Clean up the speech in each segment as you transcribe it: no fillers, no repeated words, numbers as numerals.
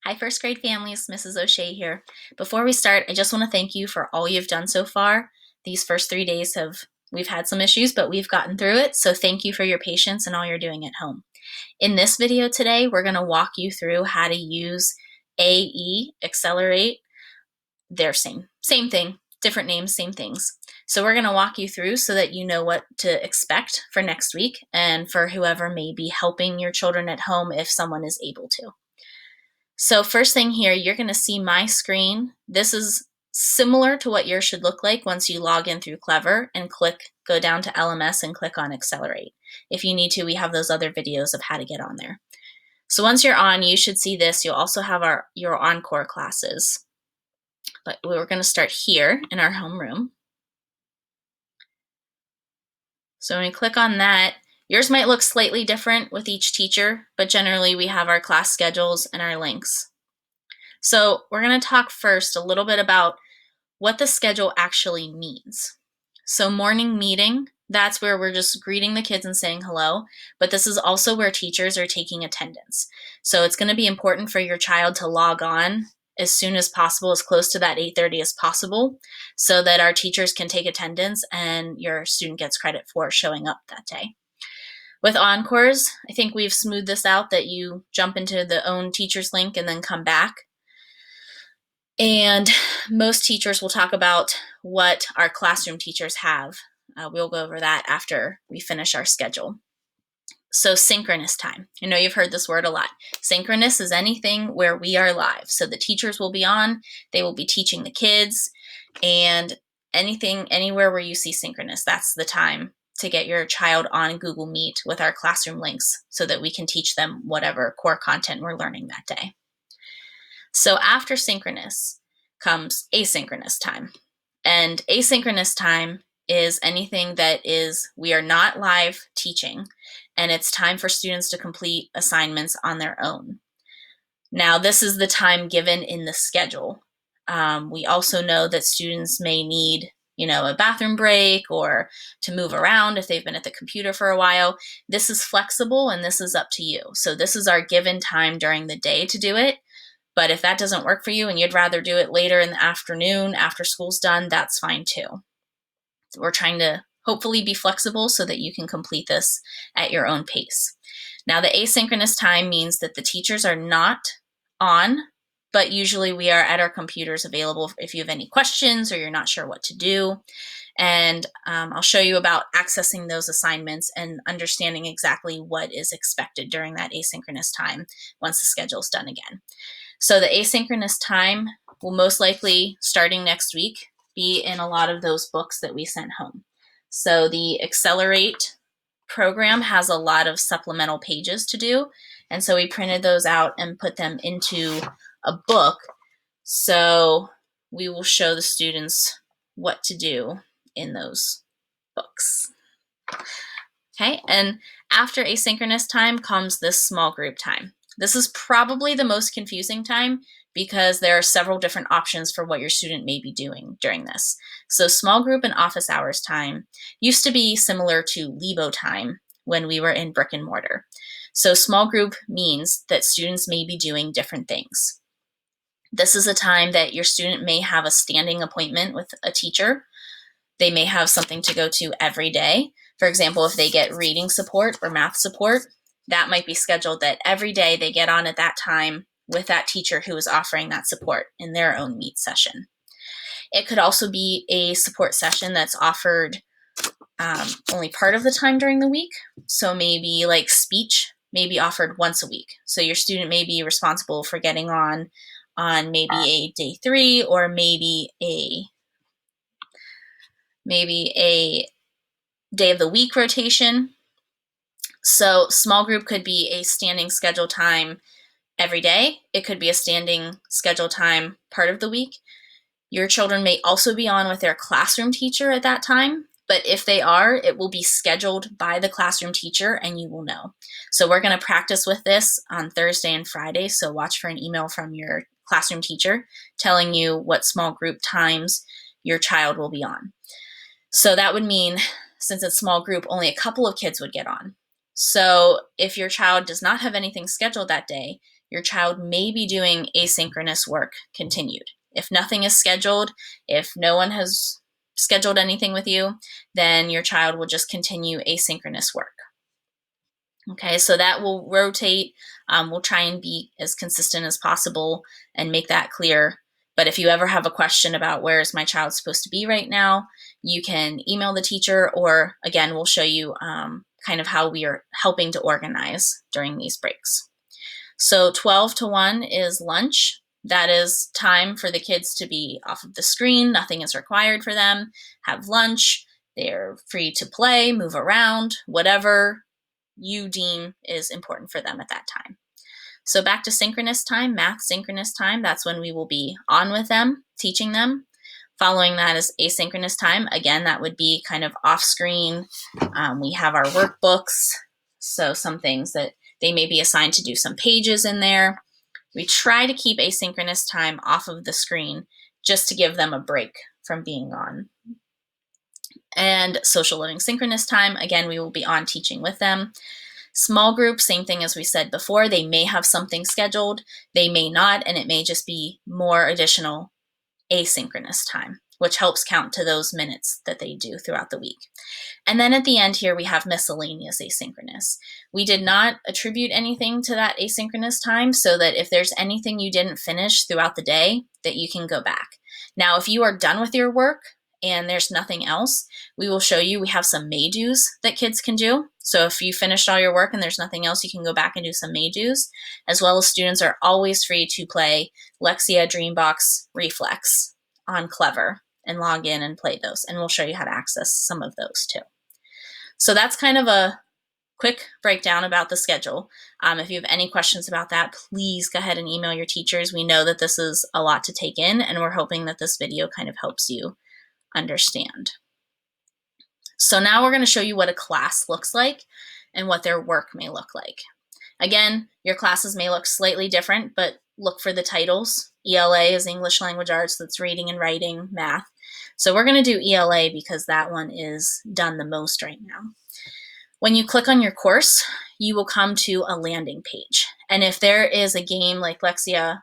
Hi, first grade families. Mrs. O'Shea here. Before we start, I just want to thank you for all you've done so far. These first 3 days we've had some issues, but we've gotten through it. So thank you for your patience and all you're doing at home. In this video today, we're going to walk you through how to use AE, Accelerate. They're same thing, different names, same things. So we're going to walk you through so that you know what to expect for next week and for whoever may be helping your children at home if someone is able to. So first thing here, you're going to see my screen. This is similar to what yours should look like once you log in through Clever and go down to LMS and click on Accelerate. If you need to, we have those other videos of how to get on there. So once you're on, you should see this. You'll also have your Encore classes. But we're going to start here in our homeroom. So when we click on that, yours might look slightly different with each teacher, but generally we have our class schedules and our links. So we're going to talk first a little bit about what the schedule actually means. So morning meeting, that's where we're just greeting the kids and saying hello, but this is also where teachers are taking attendance. So it's going to be important for your child to log on as soon as possible, as close to that 8:30 as possible, so that our teachers can take attendance and your student gets credit for showing up that day. With Encores, I think we've smoothed this out that you jump into the own teacher's link and then come back. And most teachers will talk about what our classroom teachers have. We'll go over that after we finish our schedule. So synchronous time. I know you've heard this word a lot. Synchronous is anything where we are live. So the teachers will be on, they will be teaching the kids, and anywhere where you see synchronous, that's the time to get your child on Google Meet with our classroom links so that we can teach them whatever core content we're learning that day. So after synchronous comes asynchronous time. And asynchronous time is anything that we are not live teaching, and it's time for students to complete assignments on their own. Now, this is the time given in the schedule. We also know that students may need a bathroom break or to move around if they've been at the computer for a while. This is flexible and this is up to you. So this is our given time during the day to do it. But if that doesn't work for you and you'd rather do it later in the afternoon after school's done, that's fine too. So we're trying to hopefully be flexible so that you can complete this at your own pace. Now, the asynchronous time means that the teachers are not on, but usually we are at our computers available if you have any questions or you're not sure what to do. And I'll show you about accessing those assignments and understanding exactly what is expected during that asynchronous time once the schedule's done again. So the asynchronous time will most likely, starting next week, be in a lot of those books that we sent home. So the Accelerate program has a lot of supplemental pages to do, and so we printed those out and put them into a book. So we will show the students what to do in those books. Okay, and after asynchronous time comes this small group time. This is probably the most confusing time because there are several different options for what your student may be doing during this. So small group and office hours time used to be similar to Lebo time when we were in brick and mortar. So small group means that students may be doing different things. This is a time that your student may have a standing appointment with a teacher. They may have something to go to every day. For example, if they get reading support or math support, that might be scheduled that every day they get on at that time with that teacher who is offering that support in their own Meet session. It could also be a support session that's offered only part of the time during the week. So maybe like speech may be offered once a week. So your student may be responsible for getting on maybe a day 3 or maybe a day of the week rotation. So small group could be a standing schedule time every day. It could be a standing schedule time part of the week. Your children may also be on with their classroom teacher at that time, but if they are, it will be scheduled by the classroom teacher and you will know. So we're going to practice with this on Thursday and Friday, so watch for an email from your classroom teacher telling you what small group times your child will be on. So that would mean, since it's small group, only a couple of kids would get on. So if your child does not have anything scheduled that day, your child may be doing asynchronous work continued. If nothing is scheduled, if no one has scheduled anything with you, then your child will just continue asynchronous work. Okay, so that will rotate. We'll try and be as consistent as possible and make that clear. But if you ever have a question about where is my child supposed to be right now, you can email the teacher, or again, we'll show you kind of how we are helping to organize during these breaks. So 12 to 1 is lunch. That is time for the kids to be off of the screen. Nothing is required for them. Have lunch. They're free to play, move around, whatever you deem is important for them at that time. So back to synchronous time, math synchronous time, that's when we will be on with them, teaching them. Following that is asynchronous time. Again, that would be kind of off screen. We have our workbooks, so some things that they may be assigned to do some pages in there. We try to keep asynchronous time off of the screen just to give them a break from being on. And social living synchronous time, again, we will be on teaching with them. Small group, same thing as we said before. They may have something scheduled, they may not, and it may just be more additional asynchronous time, which helps count to those minutes that they do throughout the week. And then at the end here, we have miscellaneous asynchronous. We did not attribute anything to that asynchronous time, so that if there's anything you didn't finish throughout the day, that you can go back. Now, if you are done with your work and there's nothing else, we will show you, we have some may-dos that kids can do. So if you finished all your work and there's nothing else, you can go back and do some may-dos, as well as students are always free to play Lexia, Dreambox, Reflex on Clever and log in and play those. And we'll show you how to access some of those too. So that's kind of a quick breakdown about the schedule. If you have any questions about that, please go ahead and email your teachers. We know that this is a lot to take in, and we're hoping that this video kind of helps you understand. So now we're going to show you what a class looks like and what their work may look like. Again, your classes may look slightly different, but look for the titles. ELA is English Language Arts, that's reading and writing, math. So we're going to do ELA because that one is done the most right now. When you click on your course, you will come to a landing page. And if there is a game like Lexia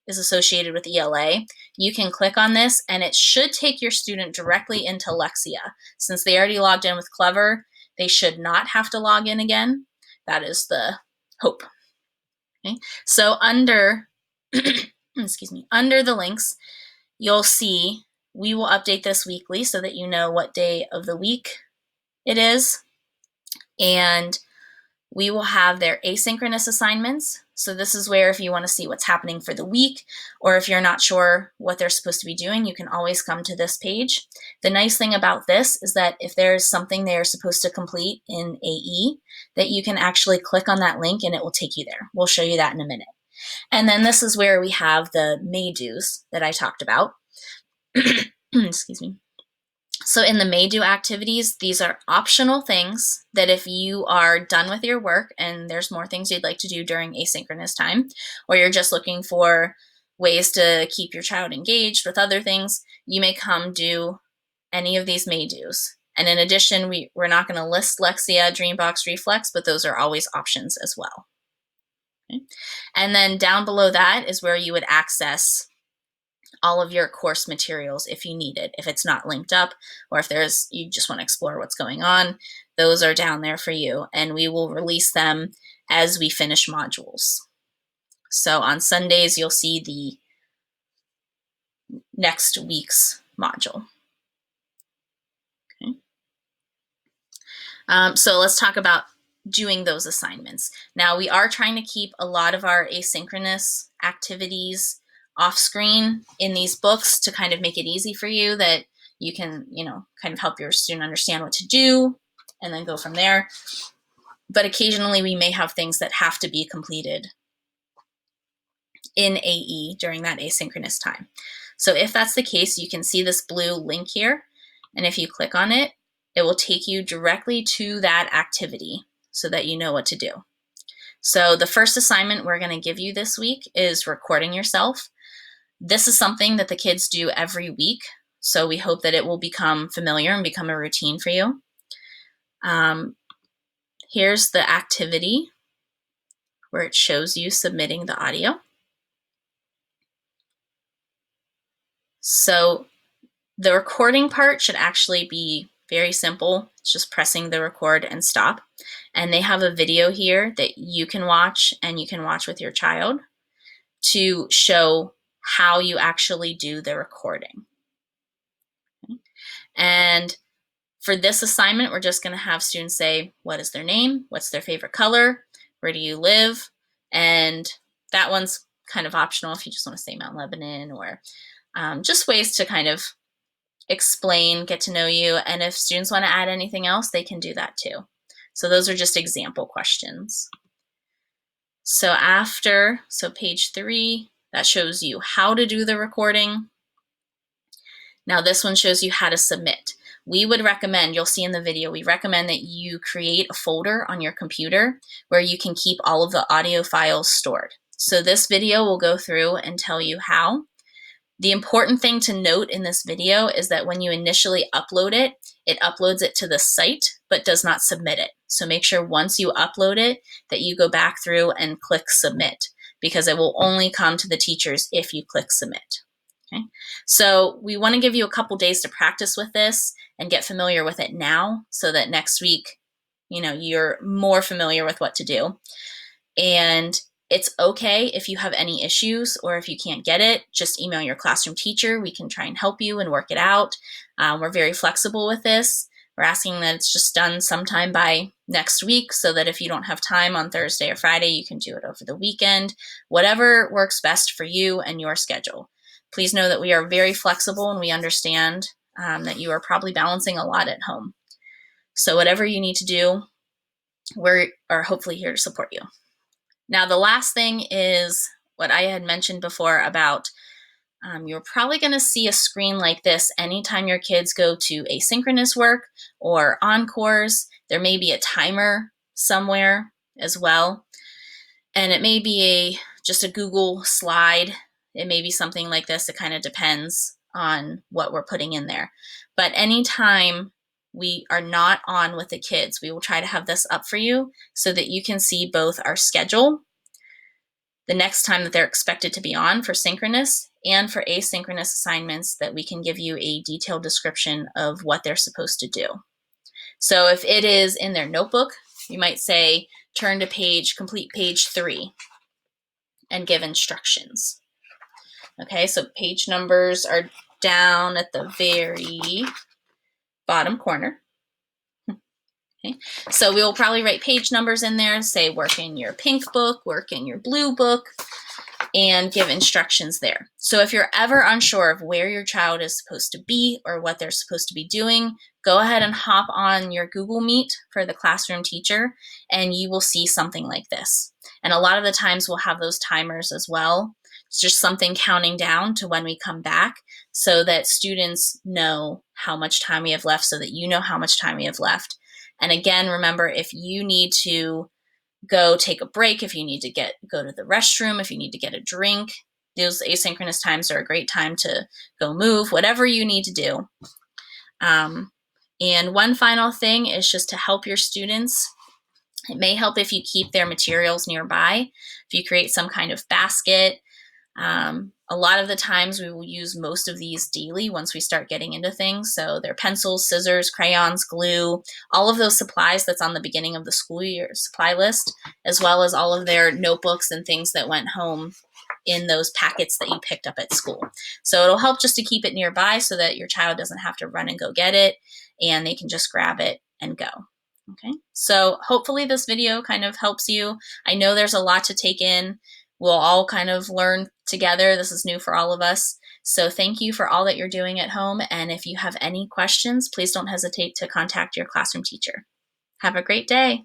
is associated with ELA, you can click on this and it should take your student directly into Lexia. Since they already logged in with Clever, they should not have to log in again. That is the hope. Okay. So under, excuse me, under the links, you'll see we will update this weekly so that you know what day of the week it is. And we will have their asynchronous assignments. So this is where if you want to see what's happening for the week, or if you're not sure what they're supposed to be doing, you can always come to this page. The nice thing about this is that if there's something they're supposed to complete in AE, that you can actually click on that link and it will take you there. We'll show you that in a minute. And then this is where we have the may-dos that I talked about. Excuse me. So in the may-do activities, these are optional things that if you are done with your work and there's more things you'd like to do during asynchronous time, or you're just looking for ways to keep your child engaged with other things, you may come do any of these may-dos. And in addition, we're not going to list Lexia, Dreambox, Reflex, but those are always options as well. Okay. And then down below that is where you would access all of your course materials if you need it. If it's not linked up, or if you just want to explore what's going on, those are down there for you, and we will release them as we finish modules. So on Sundays, you'll see the next week's module. Okay. So let's talk about doing those assignments. Now, we are trying to keep a lot of our asynchronous activities off screen in these books to kind of make it easy for you, that you can, kind of help your student understand what to do and then go from there. But occasionally we may have things that have to be completed in AE during that asynchronous time. So if that's the case, you can see this blue link here. And if you click on it, it will take you directly to that activity so that you know what to do. So the first assignment we're going to give you this week is recording yourself. This is something that the kids do every week, so we hope that it will become familiar and become a routine for you. Here's the activity. where it shows you submitting the audio. So the recording part should actually be very simple. It's just pressing the record and stop. And they have a video here that you can watch, and you can watch with your child to show how you actually do the recording. Okay. And for this assignment, we're just going to have students say, what is their name? What's their favorite color? Where do you live? And that one's kind of optional if you just want to say Mount Lebanon, or just ways to kind of explain, get to know you. And if students want to add anything else, they can do that too. So those are just example questions. So page 3, that shows you how to do the recording. Now this one shows you how to submit. We would recommend, you'll see in the video, we recommend that you create a folder on your computer where you can keep all of the audio files stored. So this video will go through and tell you how. The important thing to note in this video is that when you initially upload it, it uploads it to the site, but does not submit it. So make sure once you upload it that you go back through and click submit, because it will only come to the teachers if you click submit. Okay? So we want to give you a couple days to practice with this and get familiar with it now, so that next week, you're more familiar with what to do. And it's okay if you have any issues or if you can't get it, just email your classroom teacher. We can try and help you and work it out. We're very flexible with this. We're asking that it's just done sometime by next week, so that if you don't have time on Thursday or Friday, you can do it over the weekend, whatever works best for you and your schedule. Please know that we are very flexible, and we understand that you are probably balancing a lot at home. So whatever you need to do, we are hopefully here to support you. Now, the last thing is what I had mentioned before about you're probably going to see a screen like this anytime your kids go to asynchronous work or encores. There may be a timer somewhere as well. And it may be just a Google slide. It may be something like this. It kind of depends on what we're putting in there. But anytime we are not on with the kids, we will try to have this up for you so that you can see both our schedule, the next time that they're expected to be on for synchronous, and for asynchronous assignments, that we can give you a detailed description of what they're supposed to do. So if it is in their notebook, you might say, turn to complete page 3 and give instructions. Okay, so page numbers are down at the very bottom corner. Okay. So we will probably write page numbers in there, say work in your pink book, work in your blue book, and give instructions there. So if you're ever unsure of where your child is supposed to be or what they're supposed to be doing, go ahead and hop on your Google Meet for the classroom teacher, and you will see something like this. And a lot of the times we'll have those timers as well. It's just something counting down to when we come back, so that students know how much time we have left, so that you know how much time we have left. And again, remember, if you need to go take a break, if you need to go to the restroom, if you need to get a drink, those asynchronous times are a great time to go move, whatever you need to do. And one final thing is just to help your students. It may help if you keep their materials nearby. If you create some kind of basket. A lot of the times we will use most of these daily once we start getting into things. So they're pencils, scissors, crayons, glue, all of those supplies that's on the beginning of the school year supply list, as well as all of their notebooks and things that went home in those packets that you picked up at school. So it'll help just to keep it nearby so that your child doesn't have to run and go get it, and they can just grab it and go. Okay, so hopefully this video kind of helps you. I know there's a lot to take in. We'll all kind of learn together. This is new for all of us. So thank you for all that you're doing at home. And if you have any questions, please don't hesitate to contact your classroom teacher. Have a great day.